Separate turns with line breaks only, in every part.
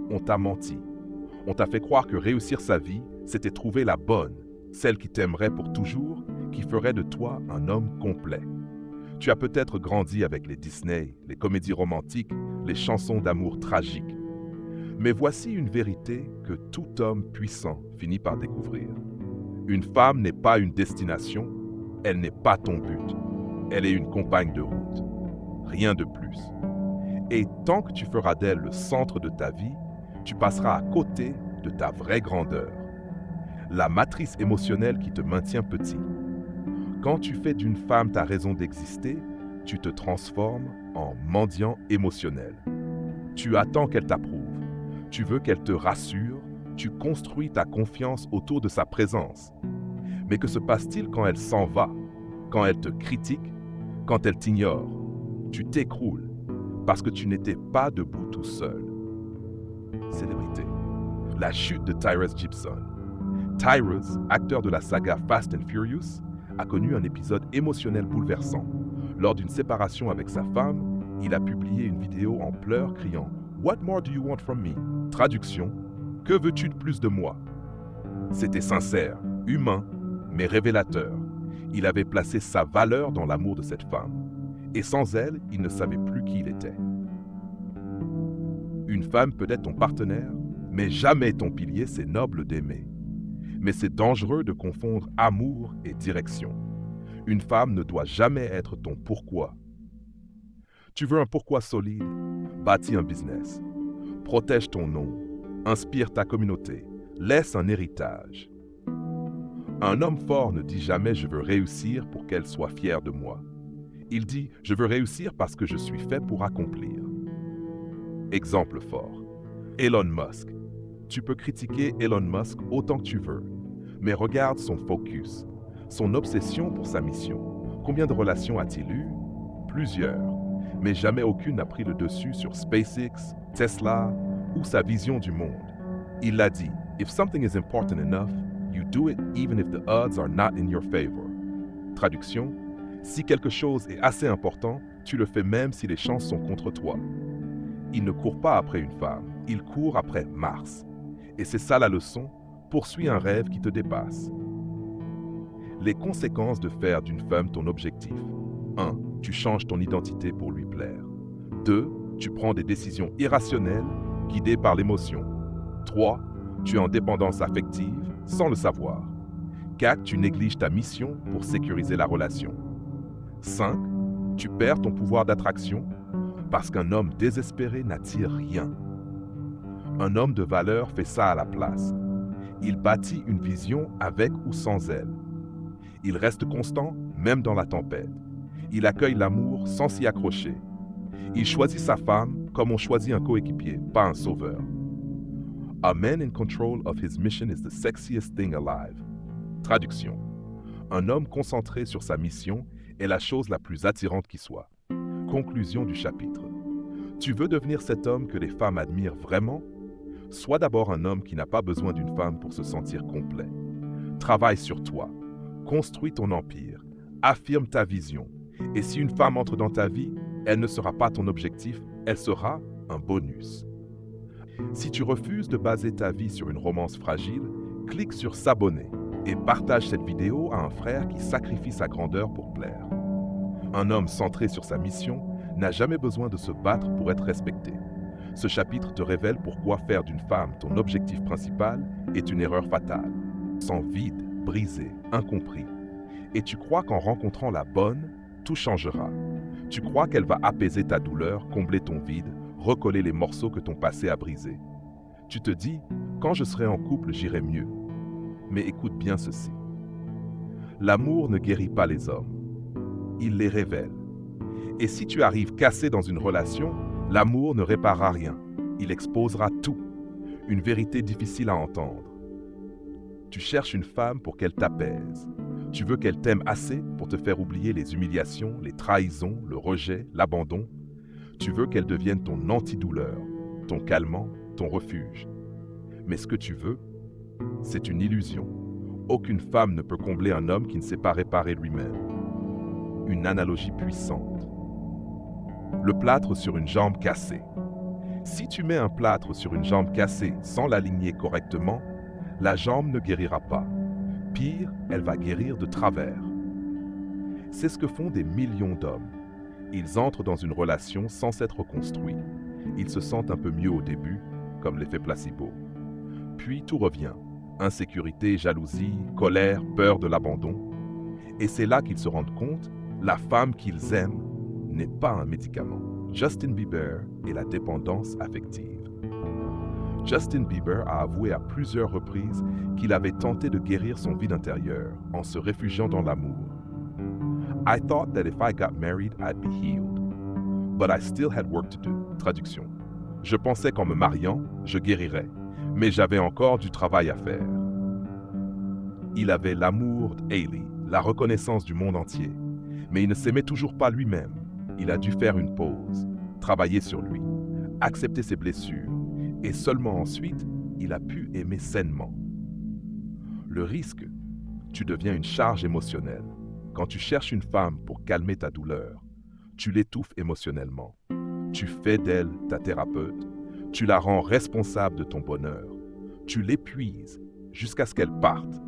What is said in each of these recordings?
On t'a menti. On t'a fait croire que réussir sa vie, c'était trouver la bonne, celle qui t'aimerait pour toujours, qui ferait de toi un homme complet. Tu as peut-être grandi avec les Disney, les comédies romantiques, les chansons d'amour tragiques. Mais voici une vérité que tout homme puissant finit par découvrir. Une femme n'est pas une destination, elle n'est pas ton but. Elle est une compagne de route. Rien de plus. Et tant que tu feras d'elle le centre de ta vie, tu passeras à côté de ta vraie grandeur. La matrice émotionnelle qui te maintient petit. Quand tu fais d'une femme ta raison d'exister, tu te transformes en mendiant émotionnel. Tu attends qu'elle t'approuve. Tu veux qu'elle te rassure. Tu construis ta confiance autour de sa présence. Mais que se passe-t-il quand elle s'en va, quand elle te critique, quand elle t'ignore? Tu t'écroules parce que tu n'étais pas debout tout seul. Célébrité. La chute de Tyrese Gibson. Tyrese, acteur de la saga Fast and Furious, a connu un épisode émotionnel bouleversant. Lors d'une séparation avec sa femme, il a publié une vidéo en pleurs criant « What more do you want from me ?» Traduction « Que veux-tu de plus de moi ?» C'était sincère, humain, mais révélateur. Il avait placé sa valeur dans l'amour de cette femme. Et sans elle, il ne savait plus qui il était. Une femme peut être ton partenaire, mais jamais ton pilier, c'est noble d'aimer. Mais c'est dangereux de confondre amour et direction. Une femme ne doit jamais être ton pourquoi. Tu veux un pourquoi solide? Bâtis un business. Protège ton nom. Inspire ta communauté. Laisse un héritage. Un homme fort ne dit jamais « je veux réussir pour qu'elle soit fière de moi ». Il dit « je veux réussir parce que je suis fait pour accomplir ». Exemple fort. Elon Musk. Tu peux critiquer Elon Musk autant que tu veux, mais regarde son focus, son obsession pour sa mission. Combien de relations a-t-il eu? Plusieurs, mais jamais aucune n'a pris le dessus sur SpaceX, Tesla ou sa vision du monde. Il a dit « If something is important enough, you do it even if the odds are not in your favor ». Traduction, si quelque chose est assez important, tu le fais même si les chances sont contre toi. Il ne court pas après une femme, il court après Mars. Et c'est ça la leçon, poursuis un rêve qui te dépasse. Les conséquences de faire d'une femme ton objectif. 1. Tu changes ton identité pour lui plaire. 2. Tu prends des décisions irrationnelles, guidées par l'émotion. 3. Tu es en dépendance affective, sans le savoir. 4. Tu négliges ta mission pour sécuriser la relation. 5. Tu perds ton pouvoir d'attraction, parce qu'un homme désespéré n'attire rien. Un homme de valeur fait ça à la place. Il bâtit une vision avec ou sans elle. Il reste constant même dans la tempête. Il accueille l'amour sans s'y accrocher. Il choisit sa femme comme on choisit un coéquipier, pas un sauveur. A man in control of his mission is the sexiest thing alive. Traduction. Un homme concentré sur sa mission est la chose la plus attirante qui soit. Conclusion du chapitre. Tu veux devenir cet homme que les femmes admirent vraiment? Sois d'abord un homme qui n'a pas besoin d'une femme pour se sentir complet. Travaille sur toi. Construis ton empire. Affirme ta vision. Et si une femme entre dans ta vie, elle ne sera pas ton objectif, elle sera un bonus. Si tu refuses de baser ta vie sur une romance fragile, clique sur s'abonner et partage cette vidéo à un frère qui sacrifie sa grandeur pour plaire. Un homme centré sur sa mission n'a jamais besoin de se battre pour être respecté. Ce chapitre te révèle pourquoi faire d'une femme ton objectif principal est une erreur fatale. Sans vide, brisé, incompris. Et tu crois qu'en rencontrant la bonne, tout changera. Tu crois qu'elle va apaiser ta douleur, combler ton vide, recoller les morceaux que ton passé a brisés. Tu te dis, quand je serai en couple, j'irai mieux. Mais écoute bien ceci. L'amour ne guérit pas les hommes. Il les révèle. Et si tu arrives cassé dans une relation, l'amour ne réparera rien. Il exposera tout. Une vérité difficile à entendre. Tu cherches une femme pour qu'elle t'apaise. Tu veux qu'elle t'aime assez pour te faire oublier les humiliations, les trahisons, le rejet, l'abandon. Tu veux qu'elle devienne ton antidouleur, ton calmant, ton refuge. Mais ce que tu veux, c'est une illusion. Aucune femme ne peut combler un homme qui ne sait pas réparer lui-même. Une analogie puissante. Le plâtre sur une jambe cassée. Si tu mets un plâtre sur une jambe cassée sans l'aligner correctement, la jambe ne guérira pas. Pire, elle va guérir de travers. C'est ce que font des millions d'hommes. Ils entrent dans une relation sans s'être construits. Ils se sentent un peu mieux au début, comme l'effet placebo. Puis tout revient. Insécurité, jalousie, colère, peur de l'abandon. Et c'est là qu'ils se rendent compte, la femme qu'ils aiment n'est pas un médicament. Justin Bieber et la dépendance affective. Justin Bieber a avoué à plusieurs reprises qu'il avait tenté de guérir son vide intérieur en se réfugiant dans l'amour. I thought that if I got married, I'd be healed. But I still had work to do. Traduction. Je pensais qu'en me mariant, je guérirais, mais j'avais encore du travail à faire. Il avait l'amour d'Hailey, la reconnaissance du monde entier, mais il ne s'aimait toujours pas lui-même. Il a dû faire une pause, travailler sur lui, accepter ses blessures, et seulement ensuite, il a pu aimer sainement. Le risque, tu deviens une charge émotionnelle. Quand tu cherches une femme pour calmer ta douleur, tu l'étouffes émotionnellement. Tu fais d'elle ta thérapeute. Tu la rends responsable de ton bonheur. Tu l'épuises jusqu'à ce qu'elle parte.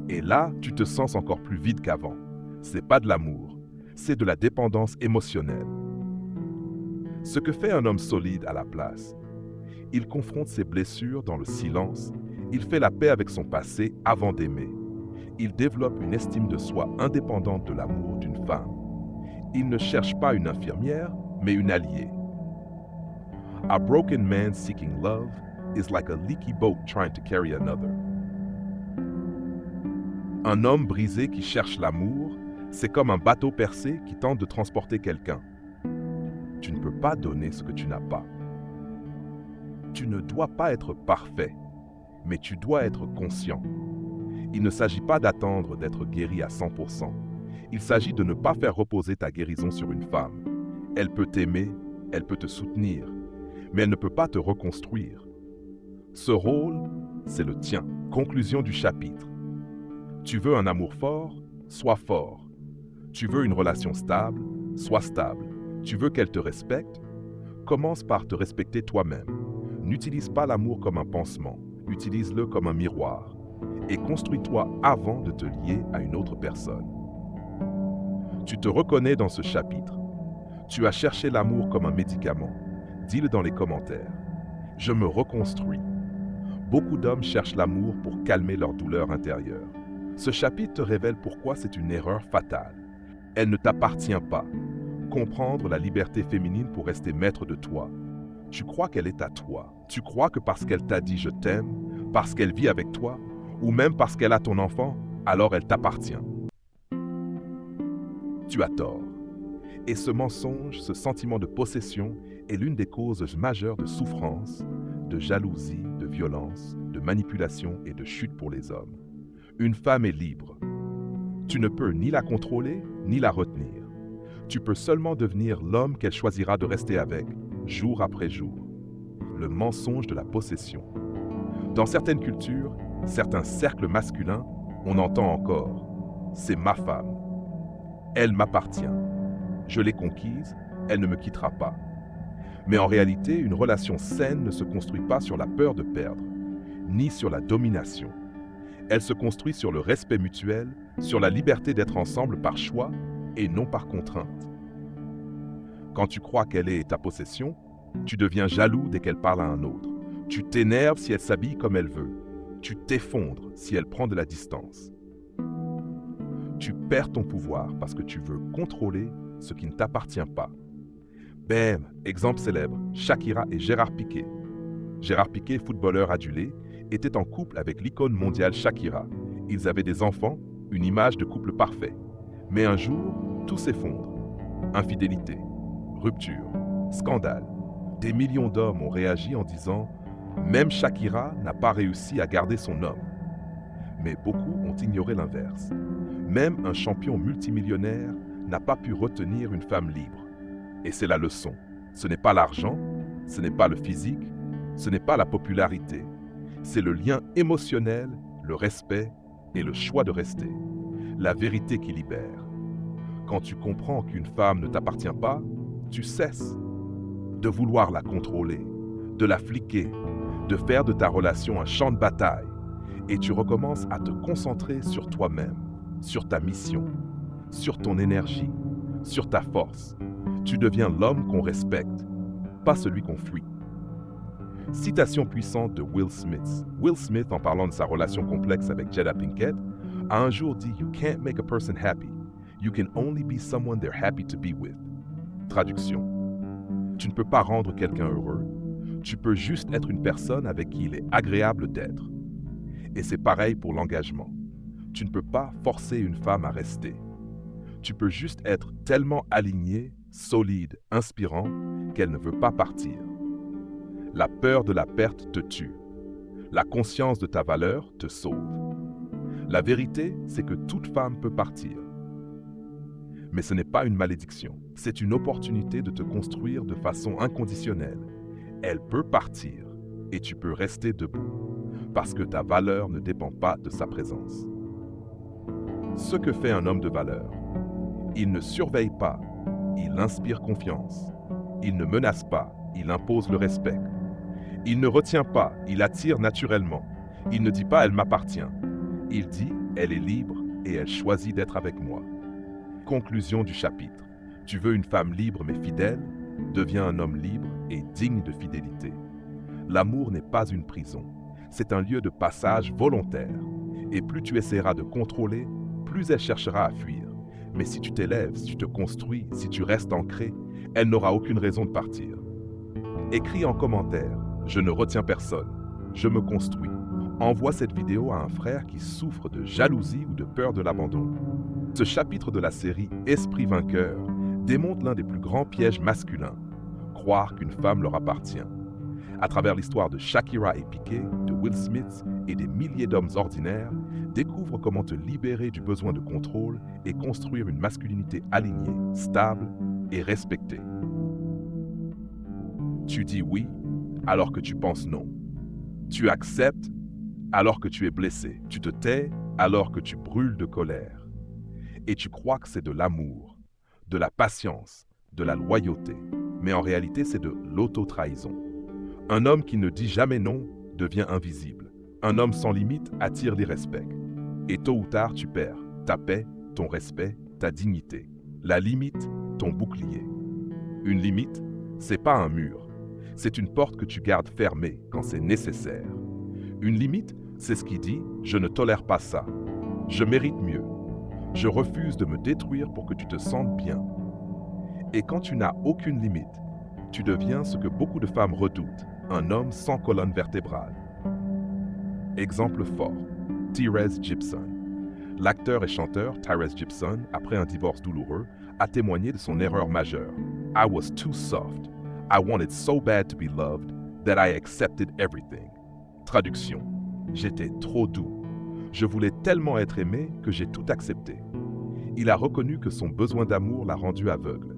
Et là, tu te sens encore plus vide qu'avant. C'est pas de l'amour, c'est de la dépendance émotionnelle. Ce que fait un homme solide à la place, il confronte ses blessures dans le silence, il fait la paix avec son passé avant d'aimer. Il développe une estime de soi indépendante de l'amour d'une femme. Il ne cherche pas une infirmière, mais une alliée. A broken man seeking love is like a leaky boat trying to carry another. Un homme brisé qui cherche l'amour, c'est comme un bateau percé qui tente de transporter quelqu'un. Tu ne peux pas donner ce que tu n'as pas. Tu ne dois pas être parfait, mais tu dois être conscient. Il ne s'agit pas d'attendre d'être guéri à 100%. Il s'agit de ne pas faire reposer ta guérison sur une femme. Elle peut t'aimer, elle peut te soutenir, mais elle ne peut pas te reconstruire. Ce rôle, c'est le tien. Conclusion du chapitre. Tu veux un amour fort? Sois fort. Tu veux une relation stable? Sois stable. Tu veux qu'elle te respecte? Commence par te respecter toi-même. N'utilise pas l'amour comme un pansement. Utilise-le comme un miroir. Et construis-toi avant de te lier à une autre personne. Tu te reconnais dans ce chapitre. Tu as cherché l'amour comme un médicament. Dis-le dans les commentaires. Je me reconstruis. Beaucoup d'hommes cherchent l'amour pour calmer leur douleur intérieure. Ce chapitre te révèle pourquoi c'est une erreur fatale. Elle ne t'appartient pas. Comprendre la liberté féminine pour rester maître de toi. Tu crois qu'elle est à toi. Tu crois que parce qu'elle t'a dit « je t'aime », parce qu'elle vit avec toi, ou même parce qu'elle a ton enfant, alors elle t'appartient. Tu as tort. Et ce mensonge, ce sentiment de possession est l'une des causes majeures de souffrance, de jalousie, de violence, de manipulation et de chute pour les hommes. Une femme est libre. Tu ne peux ni la contrôler, ni la retenir. Tu peux seulement devenir l'homme qu'elle choisira de rester avec, jour après jour. Le mensonge de la possession. Dans certaines cultures, certains cercles masculins, on entend encore « c'est ma femme ». Elle m'appartient. Je l'ai conquise, elle ne me quittera pas. Mais en réalité, une relation saine ne se construit pas sur la peur de perdre, ni sur la domination. Elle se construit sur le respect mutuel, sur la liberté d'être ensemble par choix et non par contrainte. Quand tu crois qu'elle est ta possession, tu deviens jaloux dès qu'elle parle à un autre. Tu t'énerves si elle s'habille comme elle veut. Tu t'effondres si elle prend de la distance. Tu perds ton pouvoir parce que tu veux contrôler ce qui ne t'appartient pas. Bam! Exemple célèbre, Shakira et Gérard Piqué. Gérard Piqué, footballeur adulé, était en couple avec l'icône mondiale Shakira. Ils avaient des enfants, une image de couple parfait. Mais un jour, tout s'effondre. Infidélité, rupture, scandale. Des millions d'hommes ont réagi en disant « Même Shakira n'a pas réussi à garder son homme ». Mais beaucoup ont ignoré l'inverse. Même un champion multimillionnaire n'a pas pu retenir une femme libre. Et c'est la leçon. Ce n'est pas l'argent, ce n'est pas le physique, ce n'est pas la popularité. C'est le lien émotionnel, le respect et le choix de rester. La vérité qui libère. Quand tu comprends qu'une femme ne t'appartient pas, tu cesses de vouloir la contrôler. de la fliquer, de faire de ta relation un champ de bataille, et tu recommences à te concentrer sur toi-même, sur ta mission, sur ton énergie, sur ta force. Tu deviens l'homme qu'on respecte, pas celui qu'on fuit. Citation puissante de Will Smith. Will Smith, en parlant de sa relation complexe avec Jada Pinkett, a un jour dit « You can't make a person happy. You can only be someone they're happy to be with. » Traduction. Tu ne peux pas rendre quelqu'un heureux. Tu peux juste être une personne avec qui il est agréable d'être. Et c'est pareil pour l'engagement. Tu ne peux pas forcer une femme à rester. Tu peux juste être tellement aligné, solide, inspirant, qu'elle ne veut pas partir. La peur de la perte te tue. La conscience de ta valeur te sauve. La vérité, c'est que toute femme peut partir. Mais ce n'est pas une malédiction. C'est une opportunité de te construire de façon inconditionnelle. Elle peut partir et tu peux rester debout, parce que ta valeur ne dépend pas de sa présence. Ce que fait un homme de valeur, il ne surveille pas, il inspire confiance. Il ne menace pas, il impose le respect. Il ne retient pas, il attire naturellement. Il ne dit pas « elle m'appartient ». Il dit « elle est libre et elle choisit d'être avec moi ». Conclusion du chapitre. Tu veux une femme libre mais fidèle? Deviens un homme libre et digne de fidélité. L'amour n'est pas une prison. C'est un lieu de passage volontaire. Et plus tu essaieras de contrôler, plus elle cherchera à fuir. Mais si tu t'élèves, si tu te construis, si tu restes ancré, elle n'aura aucune raison de partir. Écris en commentaire « Je ne retiens personne. Je me construis ». Envoie cette vidéo à un frère qui souffre de jalousie ou de peur de l'abandon. Ce chapitre de la série Esprit vainqueur démontre l'un des plus grands pièges masculins, croire qu'une femme leur appartient. À travers l'histoire de Shakira et Piqué, de Will Smith et des milliers d'hommes ordinaires, découvre comment te libérer du besoin de contrôle et construire une masculinité alignée, stable et respectée. Tu dis oui alors que tu penses non. Tu acceptes alors que tu es blessé. Tu te tais alors que tu brûles de colère. Et tu crois que c'est de l'amour, de la patience, de la loyauté. Mais en réalité, c'est de l'auto-trahison. Un homme qui ne dit jamais non devient invisible. Un homme sans limite attire l'irrespect. Et tôt ou tard, tu perds ta paix, ton respect, ta dignité. La limite, ton bouclier. Une limite, c'est pas un mur. C'est une porte que tu gardes fermée quand c'est nécessaire. Une limite, c'est ce qui dit « je ne tolère pas ça »,« je mérite mieux »,« je refuse de me détruire pour que tu te sentes bien ». Et quand tu n'as aucune limite, tu deviens ce que beaucoup de femmes redoutent, un homme sans colonne vertébrale. Exemple fort, Tyrese Gibson. L'acteur et chanteur Tyrese Gibson, après un divorce douloureux, a témoigné de son erreur majeure. « I was too soft. I wanted so bad to be loved that I accepted everything. » Traduction. J'étais trop doux. Je voulais tellement être aimé que j'ai tout accepté. Il a reconnu que son besoin d'amour l'a rendu aveugle.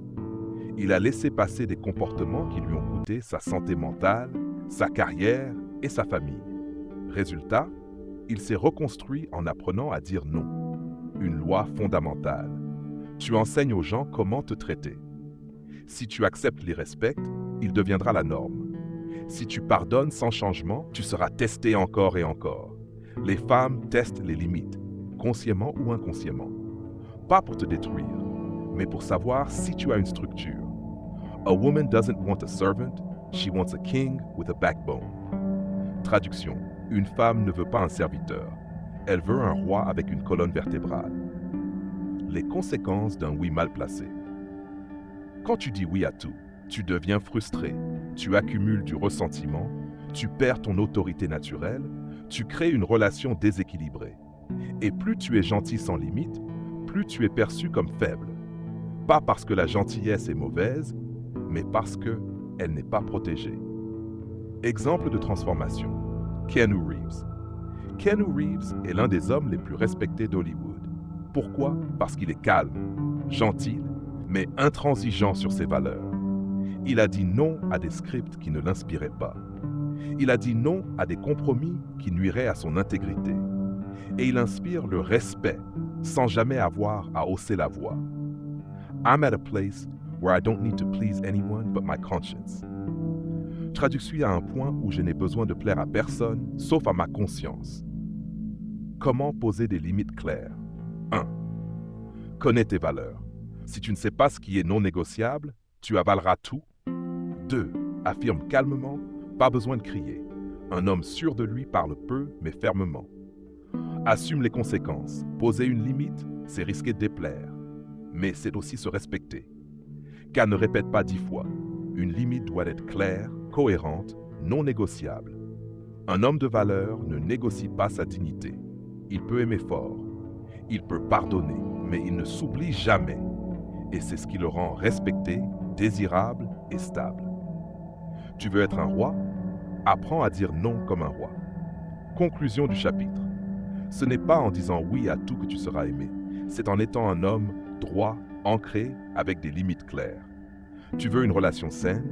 Il a laissé passer des comportements qui lui ont coûté sa santé mentale, sa carrière et sa famille. Résultat, il s'est reconstruit en apprenant à dire non. Une loi fondamentale. Tu enseignes aux gens comment te traiter. Si tu acceptes l'irrespect, il deviendra la norme. Si tu pardonnes sans changement, tu seras testé encore et encore. Les femmes testent les limites, consciemment ou inconsciemment. Pas pour te détruire, mais pour savoir si tu as une structure. A woman doesn't want a servant, she wants a king with a backbone. Traduction. Une femme ne veut pas un serviteur. Elle veut un roi avec une colonne vertébrale. Les conséquences d'un oui mal placé. Quand tu dis oui à tout, tu deviens frustré, tu accumules du ressentiment, tu perds ton autorité naturelle, tu crées une relation déséquilibrée. Et plus tu es gentil sans limite, plus tu es perçu comme faible. Pas parce que la gentillesse est mauvaise, mais parce qu'elle n'est pas protégée. Exemple de transformation. Keanu Reeves. Keanu Reeves est l'un des hommes les plus respectés d'Hollywood. Pourquoi? Parce qu'il est calme, gentil, mais intransigeant sur ses valeurs. Il a dit non à des scripts qui ne l'inspiraient pas. Il a dit non à des compromis qui nuiraient à son intégrité. Et il inspire le respect sans jamais avoir à hausser la voix. I'm at a place where I don't need to please anyone but my conscience. Traduction à un point où je n'ai besoin de plaire à personne, sauf à ma conscience. Comment poser des limites claires? 1. Connais tes valeurs. Si tu ne sais pas ce qui est non négociable, tu avaleras tout. 2. Affirme calmement, pas besoin de crier. Un homme sûr de lui parle peu, mais fermement. Assume les conséquences. Poser une limite, c'est risquer de déplaire. Mais c'est aussi se respecter. Car ne répète pas 10 fois. Une limite doit être claire, cohérente, non négociable. Un homme de valeur ne négocie pas sa dignité. Il peut aimer fort. Il peut pardonner, mais il ne s'oublie jamais. Et c'est ce qui le rend respecté, désirable et stable. Tu veux être un roi? Apprends à dire non comme un roi. Conclusion du chapitre. Ce n'est pas en disant oui à tout que tu seras aimé. C'est en étant un homme droit, ancré, avec des limites claires. Tu veux une relation saine?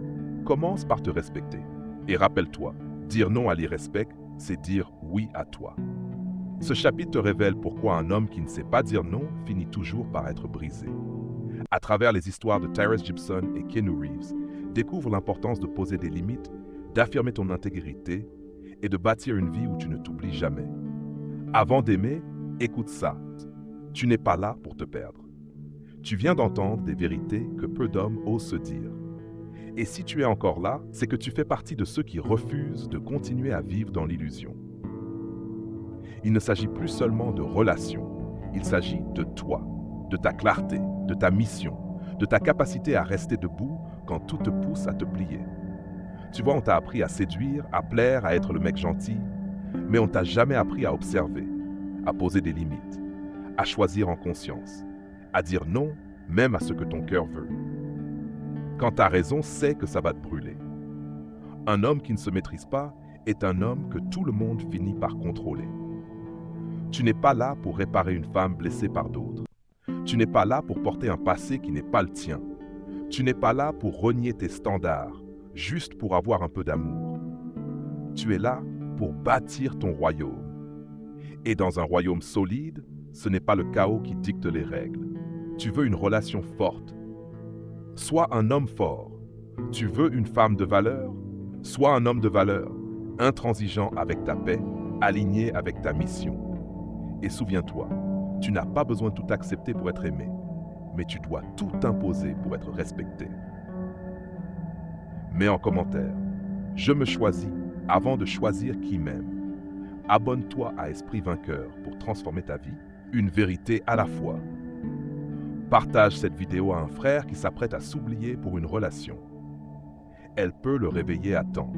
Commence par te respecter. Et rappelle-toi, dire non à l'irrespect, c'est dire oui à toi. Ce chapitre te révèle pourquoi un homme qui ne sait pas dire non finit toujours par être brisé. À travers les histoires de Tyrese Gibson et Keanu Reeves, découvre l'importance de poser des limites, d'affirmer ton intégrité et de bâtir une vie où tu ne t'oublies jamais. Avant d'aimer, écoute ça. Tu n'es pas là pour te perdre. Tu viens d'entendre des vérités que peu d'hommes osent se dire. Et si tu es encore là, c'est que tu fais partie de ceux qui refusent de continuer à vivre dans l'illusion. Il ne s'agit plus seulement de relations, il s'agit de toi, de ta clarté, de ta mission, de ta capacité à rester debout quand tout te pousse à te plier. Tu vois, on t'a appris à séduire, à plaire, à être le mec gentil, mais on t'a jamais appris à observer, à poser des limites, à choisir en conscience, à dire non même à ce que ton cœur veut. Quand ta raison sait que ça va te brûler. Un homme qui ne se maîtrise pas est un homme que tout le monde finit par contrôler. Tu n'es pas là pour réparer une femme blessée par d'autres. Tu n'es pas là pour porter un passé qui n'est pas le tien. Tu n'es pas là pour renier tes standards, juste pour avoir un peu d'amour. Tu es là pour bâtir ton royaume. Et dans un royaume solide, ce n'est pas le chaos qui dicte les règles. Tu veux une relation forte. Sois un homme fort. Tu veux une femme de valeur? Sois un homme de valeur, intransigeant avec ta paix, aligné avec ta mission. Et souviens-toi, tu n'as pas besoin de tout accepter pour être aimé, mais tu dois tout imposer pour être respecté. Mets en commentaire, je me choisis avant de choisir qui m'aime. Abonne-toi à Esprit Vainqueur pour transformer ta vie, une vérité à la fois. Partage cette vidéo à un frère qui s'apprête à s'oublier pour une relation. Elle peut le réveiller à temps.